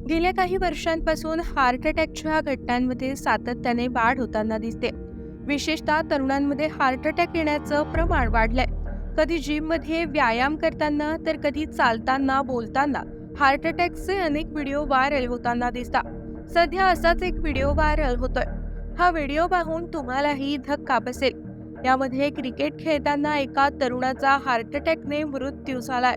गेल्या काही वर्षांपासून हार्ट अटॅकच्या घटनांमध्ये सातत्याने वाढ होताना दिसते. विशेषतः तरुणांमध्ये हार्ट अटॅक येण्याचं प्रमाण वाढलंय. कधी जिममध्ये व्यायाम करताना तर कधी चालताना बोलताना हार्ट अटॅकचे अनेक व्हिडिओ व्हायरल होताना दिसतात. सध्या असाच एक व्हिडिओ व्हायरल होतोय. हा व्हिडिओ पाहून तुम्हालाही धक्का बसेल. यामध्ये क्रिकेट खेळताना एका तरुणाचा हार्ट अटॅकने मृत्यू झालाय.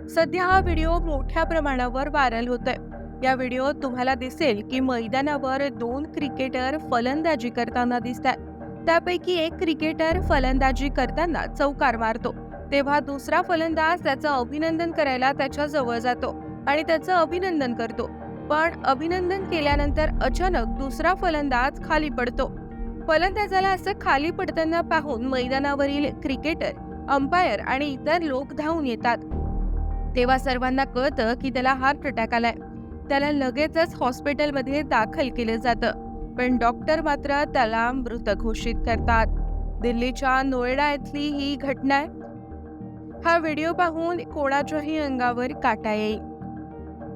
सध्या हा व्हिडिओ मोठ्या प्रमाणावर व्हायरल होतोय. या व्हिडिओत तुम्हाला दिसेल की मैदानावर दोन क्रिकेटर फलंदाजी करताना दिसतात. त्यापैकी एक क्रिकेटर फलंदाजी करताना चौकार मारतो, तेव्हा दुसरा फलंदाज त्याचं अभिनंदन करायला त्याच्या जवळ जातो आणि त्याचं अभिनंदन करतो. पण अभिनंदन केल्यानंतर अचानक दुसरा फलंदाज खाली पडतो. फलंदाजाला असं खाली पडताना पाहून मैदानावरील क्रिकेटर, अंपायर आणि इतर लोक धावून येतात. तेव्हा सर्वांना कळतं की त्याला हार्ट अटॅक आलाय. त्याला लगेचच हॉस्पिटलमध्ये दाखल केलं जातं, पण डॉक्टर मात्र त्याला मृत घोषित करतात. दिल्लीच्या नोएडा इथली ही घटना आहे. हा व्हिडिओ पाहून कोणाच्याही अंगावर काटा येईल.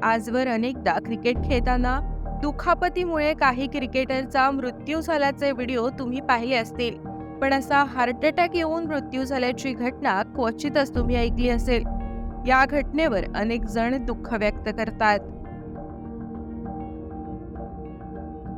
आजवर अनेकदा क्रिकेट खेळताना दुखापतीमुळे काही क्रिकेटरचा मृत्यू झाल्याचे व्हिडिओ तुम्ही पाहिले असतील, पण असा हार्ट अटॅक येऊन मृत्यू झाल्याची घटना क्वचितच तुम्ही ऐकली असेल. या घटनेवर अनेक जण दुःख व्यक्त करतात.